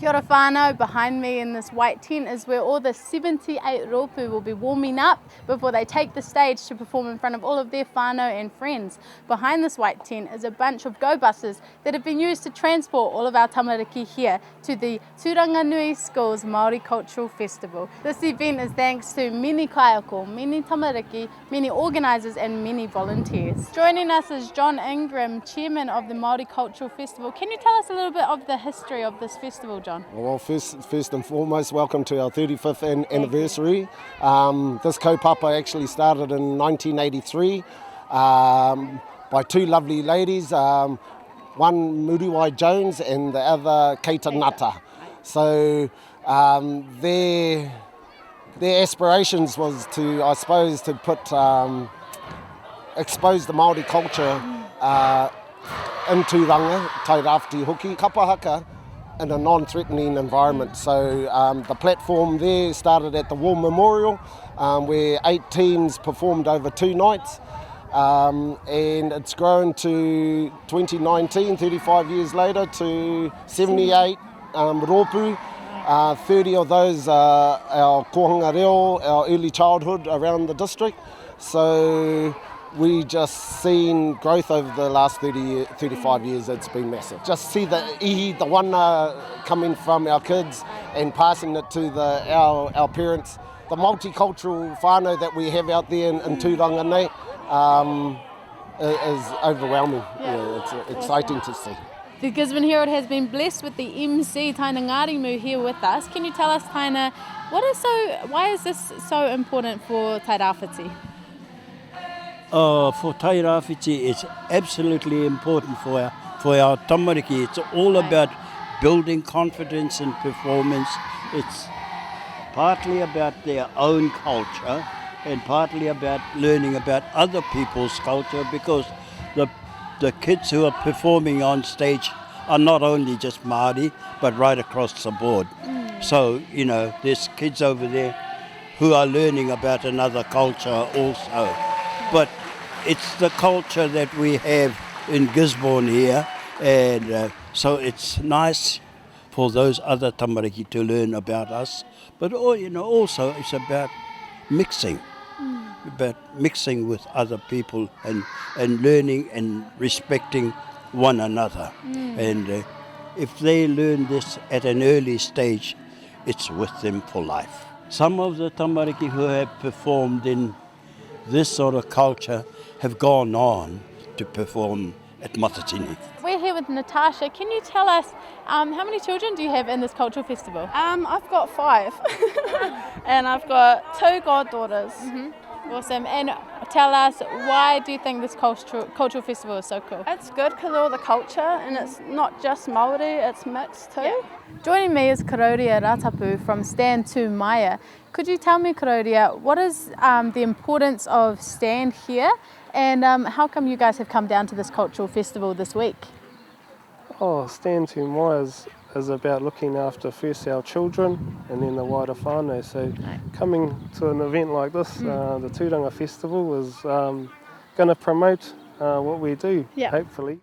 Kia ora whānau, behind me in this white tent is where all the 78 roopu will be warming up before they take the stage to perform in front of all of their whānau and friends. Behind this white tent is a bunch of go buses that have been used to transport all of our tamariki here to the Turanganui School's Maori Cultural Festival. This event is thanks to many kaiako, many tamariki, many organisers and many volunteers. Joining us is John Ingram, Chairman of the Maori Cultural Festival. Can you tell us a little bit of the history of this festival, John? Well, first and foremost, welcome to our 35th anniversary. This kaupapa actually started in 1983 by two lovely ladies, one Muriwai Jones and the other Keita Ngata. So their aspirations was to, I suppose, to put expose the Maori culture in Turanga, Tairāwhiti hoki, Kapa haka, in a non-threatening environment. So the platform there started at the War Memorial, where 8 teams performed over 2 nights, and it's grown to 2019, 35 years later, to 78 roopu. 30 of those are our kohanga reo, our early childhood around the district. So we just seen growth over the last 35 years. It's been massive. Just see the ihi, the wana coming from our kids and passing it to our parents. The multicultural whānau that we have out there in Turanganui is overwhelming. Yeah, it's exciting to see. The Gisborne Herald has been blessed with the MC Taina Ngārimu here with us. Can you tell us, Taina, why is this so important for Tairāwhiti? For Tairāwhiti, it's absolutely important for our tamariki. It's all about building confidence and performance. It's partly about their own culture and partly about learning about other people's culture, because the kids who are performing on stage are not only just Māori, but right across the board. So, there's kids over there who are learning about another culture also. But it's the culture that we have in Gisborne here, and so it's nice for those other tamariki to learn about us. But also it's about mixing, with other people and learning and respecting one another. And if they learn this at an early stage, it's with them for life. Some of the tamariki who have performed in this sort of culture have gone on to perform at Matatini. We're here with Natasha. Can you tell us how many children do you have in this cultural festival? I've got 5 and I've got 2 goddaughters. Awesome. And tell us, why do you think this cultural festival is so cool? It's good because of all the culture, and it's not just Maori, it's mixed too. Yeah. Joining me is Karoria Ratapu from Stand to Maya. Could you tell me, Karoria, what is the importance of Stand here, and how come you guys have come down to this cultural festival this week? Stand to Maya is about looking after first our children and then the wider whānau. So coming to an event like this, the Turanga Festival, is going to promote what we do, hopefully.